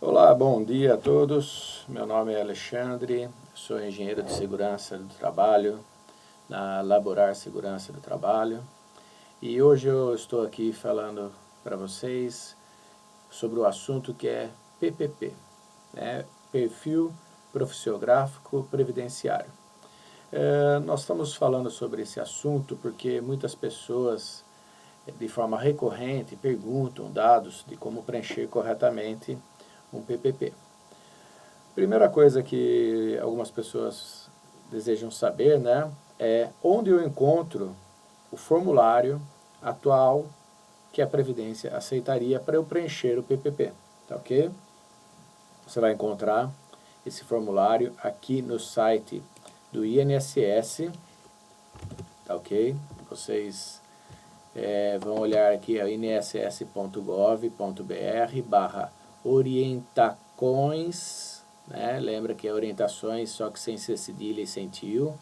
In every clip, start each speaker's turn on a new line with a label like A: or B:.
A: Olá, bom dia a todos. Meu nome é Alexandre, sou engenheiro de segurança do trabalho na Laborar Segurança do Trabalho e hoje eu estou aqui falando para vocês sobre o assunto que é PPP, né? Perfil Profissiográfico Previdenciário. Nós estamos falando sobre esse assunto porque muitas pessoas, de forma recorrente, perguntam dados de como preencher corretamente um PPP. Primeira coisa que algumas pessoas desejam saber, né, é onde eu encontro o formulário atual que a Previdência aceitaria para eu preencher o PPP, tá ok? Você vai encontrar esse formulário aqui no site do INSS, tá ok? Vocês vão olhar aqui a inss.gov.br/orientacões, né? Lembra que é orientações, só que sem C cedilha e sem tio,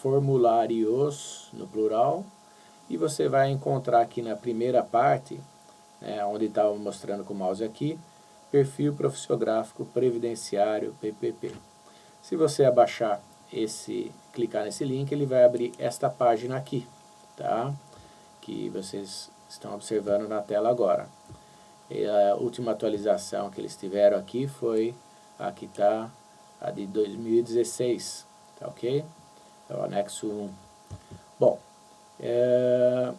A: /formulários, no plural, e você vai encontrar aqui na primeira parte, né, onde estava mostrando com o mouse aqui, Perfil Profissiográfico Previdenciário, PPP. Se você clicar nesse link, ele vai abrir esta página aqui, tá? Que vocês estão observando na tela agora. E a última atualização que eles tiveram aqui foi aqui está a de 2016, tá ok? É o anexo 1. Bom, o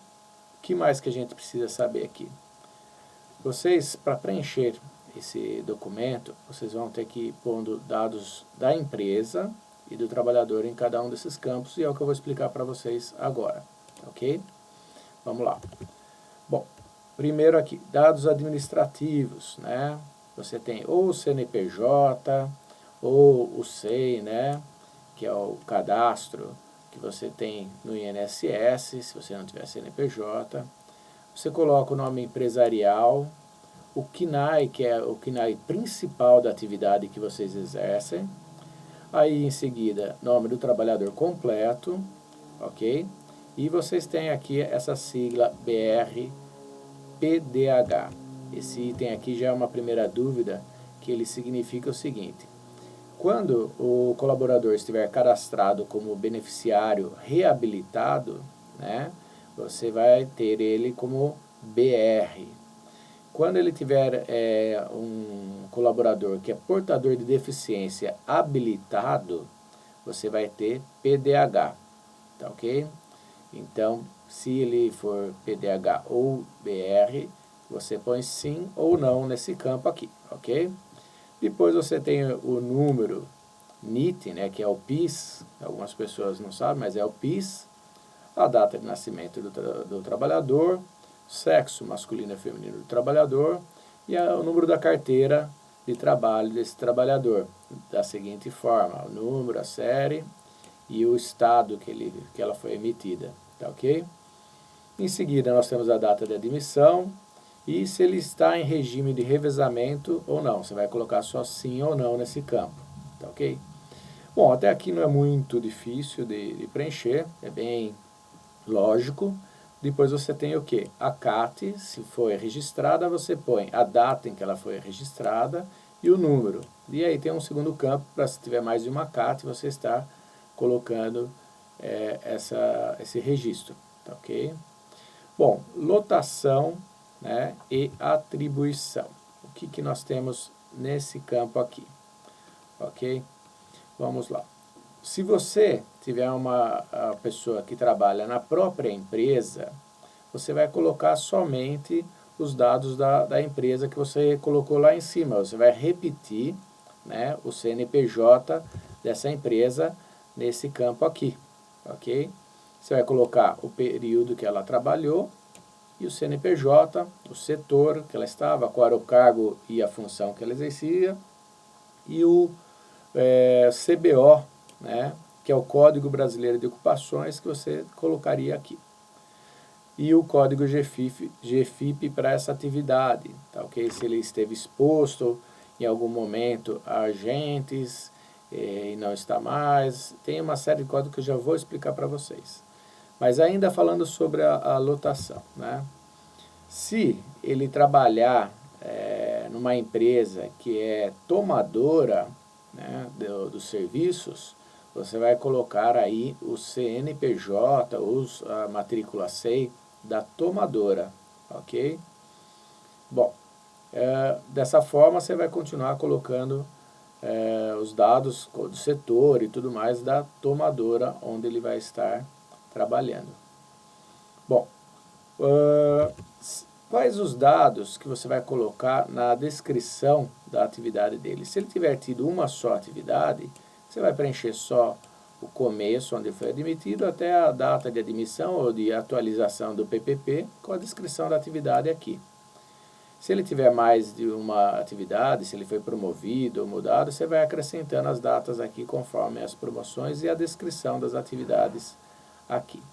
A: que mais que a gente precisa saber aqui? Vocês, para preencher esse documento, vocês vão ter que ir pondo dados da empresa e do trabalhador em cada um desses campos, e é o que eu vou explicar para vocês agora, ok? Vamos lá. Bom, primeiro aqui, dados administrativos, né? Você tem ou o CNPJ, ou o SEI, né? Que é o cadastro que você tem no INSS, se você não tiver CNPJ. Você coloca o nome empresarial, o CNAE, que é o CNAE principal da atividade que vocês exercem. Aí, em seguida, nome do trabalhador completo, ok? E vocês têm aqui essa sigla BR-PDH. Esse item aqui já é uma primeira dúvida, que ele significa o seguinte: quando o colaborador estiver cadastrado como beneficiário reabilitado, né, você vai ter ele como BR. Quando ele tiver um colaborador que é portador de deficiência habilitado, você vai ter PDH, tá ok? Então, se ele for PDH ou BR, você põe sim ou não nesse campo aqui, ok? Depois você tem o número NIT, né, que é o PIS, algumas pessoas não sabem, mas é o PIS, a data de nascimento do trabalhador, sexo masculino e feminino do trabalhador e o número da carteira de trabalho desse trabalhador, da seguinte forma: o número, a série e o estado que ela foi emitida, tá ok? Em seguida nós temos a data de admissão e se ele está em regime de revezamento ou não. Você vai colocar só sim ou não nesse campo, tá ok? Bom, até aqui não é muito difícil de preencher, é bem lógico. Depois você tem o que? A CAT, se foi registrada, você põe a data em que ela foi registrada e o número. E aí tem um segundo campo, para se tiver mais de uma CAT, você está colocando esse registro, tá ok? Bom, lotação, né, e atribuição. O que nós temos nesse campo aqui? Ok? Vamos lá. Se você tiver uma pessoa que trabalha na própria empresa, você vai colocar somente os dados da empresa que você colocou lá em cima. Você vai repetir, né, o CNPJ dessa empresa nesse campo aqui, ok? Você vai colocar o período que ela trabalhou e o CNPJ, o setor que ela estava, qual era o cargo e a função que ela exercia, e o CBO, né, que é o Código Brasileiro de Ocupações, que você colocaria aqui. E o código GFIP para essa atividade, tá ok? Se ele esteve exposto em algum momento a agentes e não está mais, tem uma série de códigos que eu já vou explicar para vocês. Mas ainda falando sobre a lotação, né? Se ele trabalhar numa empresa que é tomadora, né, dos serviços, você vai colocar aí o CNPJ ou a matrícula SEI da tomadora, ok? Bom, dessa forma você vai continuar colocando os dados do setor e tudo mais da tomadora onde ele vai estar trabalhando. Bom, quais os dados que você vai colocar na descrição da atividade dele? Se ele tiver tido uma só atividade, você vai preencher só o começo, onde foi admitido, até a data de admissão ou de atualização do PPP, com a descrição da atividade aqui. Se ele tiver mais de uma atividade, se ele foi promovido ou mudado, você vai acrescentando as datas aqui conforme as promoções e a descrição das atividades aqui.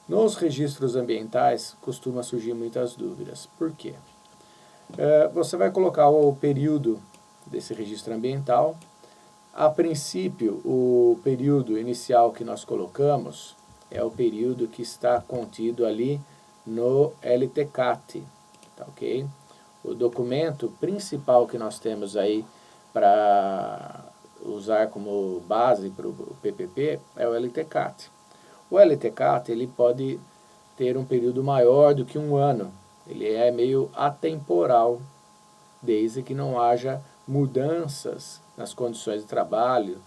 A: Nos registros ambientais costuma surgir muitas dúvidas. Por quê? Você vai colocar o período desse registro ambiental. A princípio, o período inicial que nós colocamos é o período que está contido ali no LTCAT. Tá, ok? O documento principal que nós temos aí para usar como base para o PPP é o LTCAT. O LTCAT ele pode ter um período maior do que um ano. Ele é meio atemporal, desde que não haja mudanças nas condições de trabalho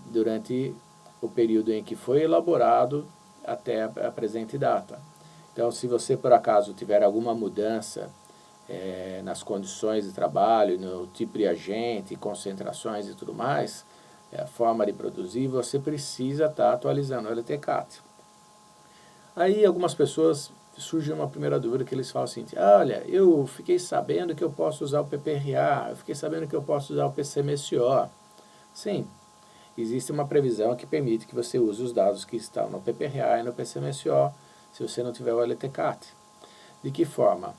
A: durante o período em que foi elaborado até a presente data. Então, se você, por acaso, tiver alguma mudança nas condições de trabalho, no tipo de agente, concentrações e tudo mais, a forma de produzir, você precisa estar atualizando o LTCAT. Aí, algumas pessoas, surge uma primeira dúvida que eles falam assim, olha, eu fiquei sabendo que eu posso usar o PPRA, eu fiquei sabendo que eu posso usar o PCMSO. Sim, existe uma previsão que permite que você use os dados que estão no PPRA e no PCMSO, se você não tiver o LTCAT. De que forma?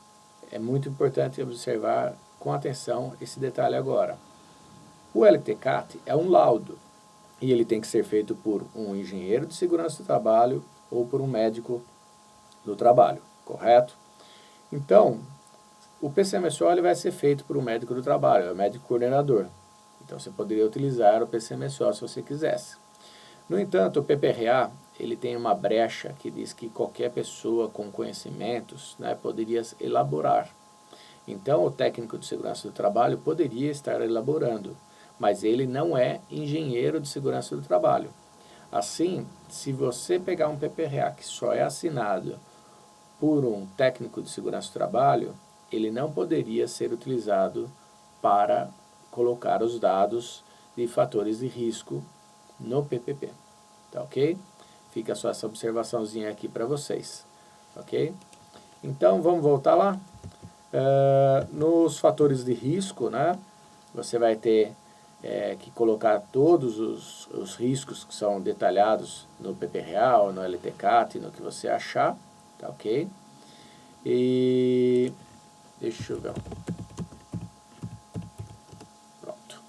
A: É muito importante observar com atenção esse detalhe agora. O LTCAT é um laudo e ele tem que ser feito por um engenheiro de segurança do trabalho ou por um médico do trabalho, correto? Então, o PCMSO ele vai ser feito por um médico do trabalho, é o médico coordenador. Então, você poderia utilizar o PCMSO se você quisesse. No entanto, o PPRA ele tem uma brecha que diz que qualquer pessoa com conhecimentos, né, poderia elaborar. Então, o técnico de segurança do trabalho poderia estar elaborando, mas ele não é engenheiro de segurança do trabalho. Assim, se você pegar um PPRA que só é assinado por um técnico de segurança do trabalho, ele não poderia ser utilizado para colocar os dados de fatores de risco no PPP. Tá ok? Fica só essa observaçãozinha aqui para vocês. Ok? Então, vamos voltar lá? Nos fatores de risco, né, você vai ter que colocar todos os riscos que são detalhados no PPRA ou no LTCAT, no que você achar, tá ok? E deixa eu ver. Pronto.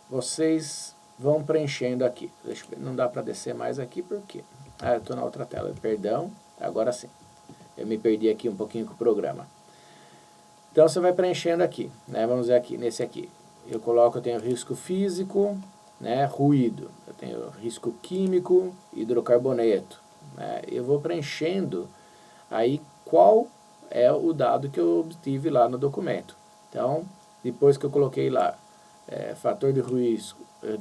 A: Vocês vão preenchendo aqui. Deixa eu ver, não dá para descer mais aqui porque... eu estou na outra tela, perdão. Agora sim. Eu me perdi aqui um pouquinho com o programa. Então, você vai preenchendo aqui, né? Vamos ver aqui, nesse aqui. Eu tenho risco físico, né? Ruído. Eu tenho risco químico, hidrocarboneto. Né? Eu vou preenchendo aí qual é o dado que eu obtive lá no documento. Então, depois que eu coloquei lá, fator de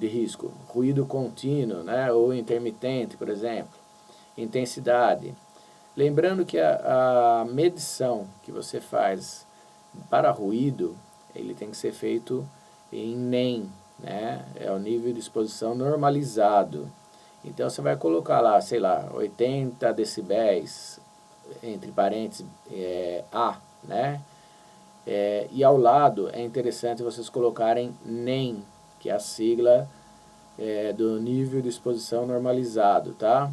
A: risco, ruído contínuo, né? Ou intermitente, por exemplo, intensidade. Lembrando que a medição que você faz para ruído, ele tem que ser feito em NEM, né? É o nível de exposição normalizado. Então, você vai colocar lá, sei lá, 80 decibéis, entre parênteses, A, né? E ao lado, é interessante vocês colocarem NEM, que é a sigla do nível de exposição normalizado, tá?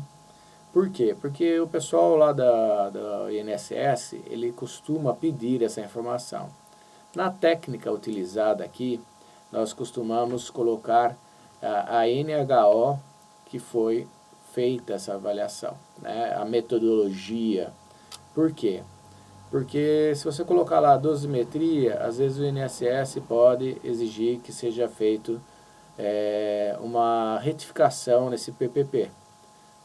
A: Por quê? Porque o pessoal lá da INSS, ele costuma pedir essa informação. Na técnica utilizada aqui, nós costumamos colocar a NHO que foi feita essa avaliação, né? A metodologia. Por quê? Porque se você colocar lá dosimetria, às vezes o INSS pode exigir que seja feito uma retificação nesse PPP.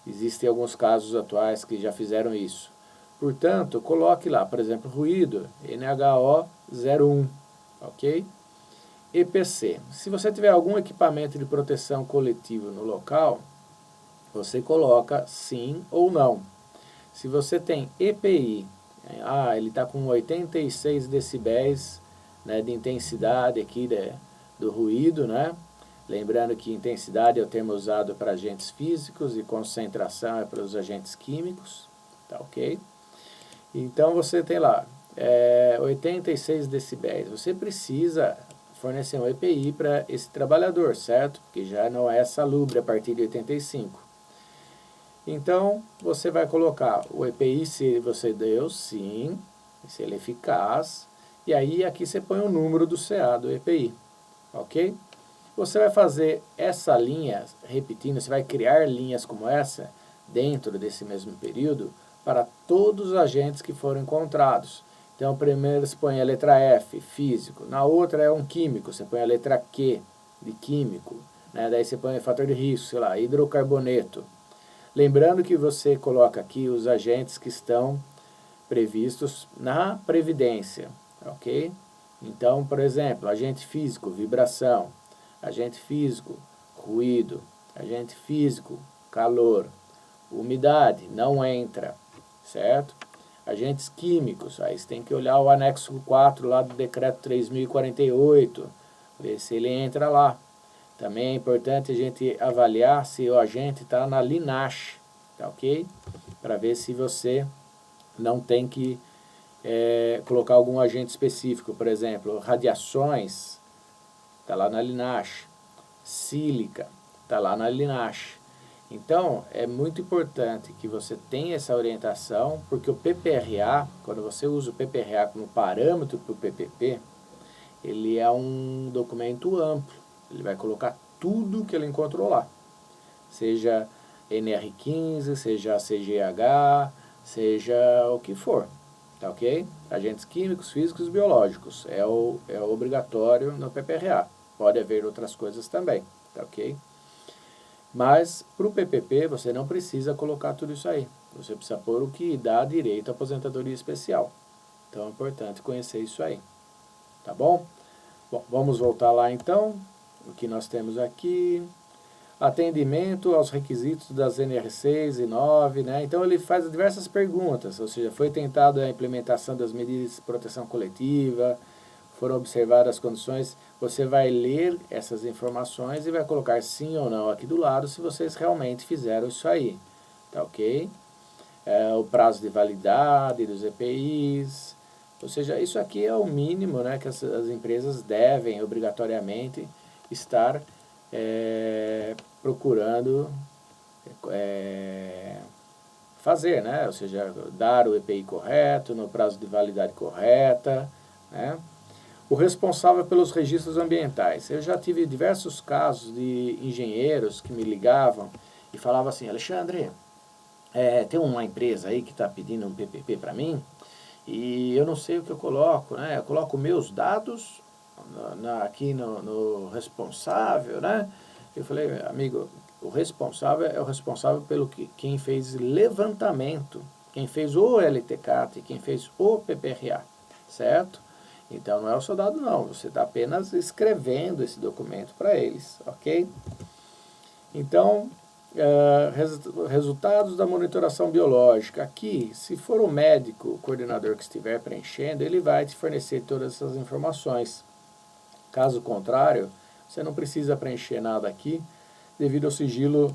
A: Existem alguns casos atuais que já fizeram isso. Portanto, coloque lá, por exemplo, ruído, NHO 01, ok? EPC. Se você tiver algum equipamento de proteção coletiva no local, você coloca sim ou não. Se você tem EPI, ele está com 86 decibéis, né, de intensidade aqui do ruído, né? Lembrando que intensidade é o termo usado para agentes físicos e concentração é para os agentes químicos, tá ok? Então você tem lá 86 decibéis, você precisa fornecer um EPI para esse trabalhador, certo? Porque já não é salubre a partir de 85. Então você vai colocar o EPI se você deu, sim, se ele é eficaz, e aí aqui você põe o número do CA do EPI, ok? Você vai fazer essa linha, repetindo, você vai criar linhas como essa, dentro desse mesmo período, para todos os agentes que foram encontrados. Então, primeiro você põe a letra F, físico, na outra é um químico, você põe a letra Q, de químico, né? Daí você põe fator de risco, sei lá, hidrocarboneto. Lembrando que você coloca aqui os agentes que estão previstos na Previdência, ok? Então, por exemplo, agente físico, vibração, agente físico, ruído, agente físico, calor, umidade, não entra, certo? Agentes químicos, aí você tem que olhar o anexo 4 lá do decreto 3048, ver se ele entra lá. Também é importante a gente avaliar se o agente está na LINASH, tá ok? Para ver se você não tem que colocar algum agente específico, por exemplo, radiações, está lá na LINASH, sílica, está lá na LINASH. Então, é muito importante que você tenha essa orientação, porque o PPRA, quando você usa o PPRA como parâmetro para o PPP, ele é um documento amplo, ele vai colocar tudo que ele encontrou lá, seja NR15, seja CGH, seja o que for, tá ok? Agentes químicos, físicos e biológicos, é obrigatório no PPRA, pode haver outras coisas também, tá ok? Mas para o PPP você não precisa colocar tudo isso aí, você precisa pôr o que dá direito à aposentadoria especial, então é importante conhecer isso aí, tá bom? Bom, vamos voltar lá então, o que nós temos aqui, atendimento aos requisitos das NR6 e 9, né? Então ele faz diversas perguntas, ou seja, foi tentada a implementação das medidas de proteção coletiva, foram observadas as condições, você vai ler essas informações e vai colocar sim ou não aqui do lado se vocês realmente fizeram isso aí, tá ok? O prazo de validade dos EPIs, ou seja, isso aqui é o mínimo, né, que as empresas devem obrigatoriamente estar procurando fazer, né, ou seja, dar o EPI correto, no prazo de validade correta, né. O responsável pelos registros ambientais. Eu já tive diversos casos de engenheiros que me ligavam e falavam assim, Alexandre, tem uma empresa aí que está pedindo um PPP para mim e eu não sei o que eu coloco, né? Eu coloco meus dados aqui no responsável, né? Eu falei, amigo, o responsável é o responsável pelo quem fez levantamento, quem fez o LTCAT, quem fez o PPRA, certo? Então não é o soldado não, você está apenas escrevendo esse documento para eles, ok? Então, resultados da monitoração biológica. Aqui, se for o médico, o coordenador que estiver preenchendo, ele vai te fornecer todas essas informações. Caso contrário, você não precisa preencher nada aqui, devido ao sigilo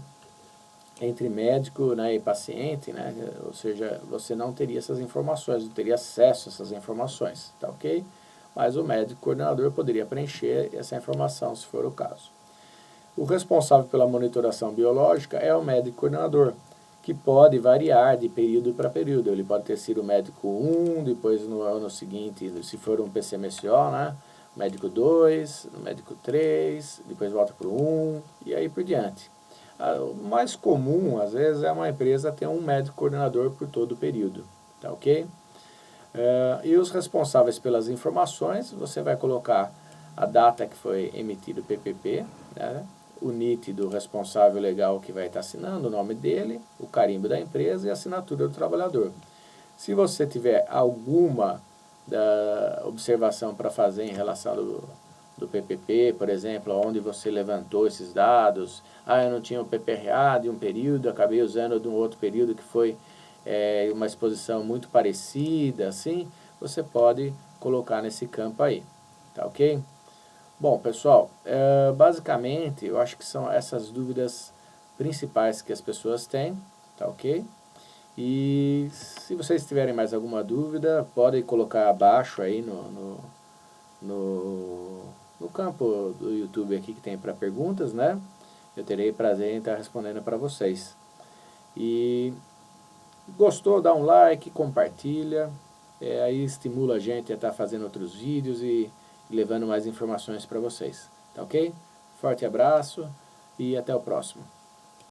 A: entre médico, né, e paciente, né, ou seja, você não teria essas informações, não teria acesso a essas informações, tá ok? Mas o médico coordenador poderia preencher essa informação, se for o caso. O responsável pela monitoração biológica é o médico coordenador, que pode variar de período para período. Ele pode ter sido médico 1, depois no ano seguinte, se for um PCMSO, né, médico 2, médico 3, depois volta para o 1 e aí por diante. O mais comum, às vezes, é uma empresa ter um médico coordenador por todo o período, tá ok? E os responsáveis pelas informações, você vai colocar a data que foi emitido o PPP, né? O NIT do responsável legal que vai estar assinando, o nome dele, o carimbo da empresa e a assinatura do trabalhador. Se você tiver alguma observação para fazer em relação do PPP, por exemplo, onde você levantou esses dados, eu não tinha um PPRA de um período, acabei usando de um outro período que foi uma exposição muito parecida, assim, você pode colocar nesse campo aí, tá ok? Bom, pessoal, basicamente eu acho que são essas dúvidas principais que as pessoas têm, tá ok? E se vocês tiverem mais alguma dúvida, podem colocar abaixo aí no campo do YouTube aqui que tem para perguntas, né? Eu terei prazer em estar respondendo para vocês. E gostou, dá um like, compartilha, aí estimula a gente a estar fazendo outros vídeos e levando mais informações para vocês, tá ok? Forte abraço e até o próximo.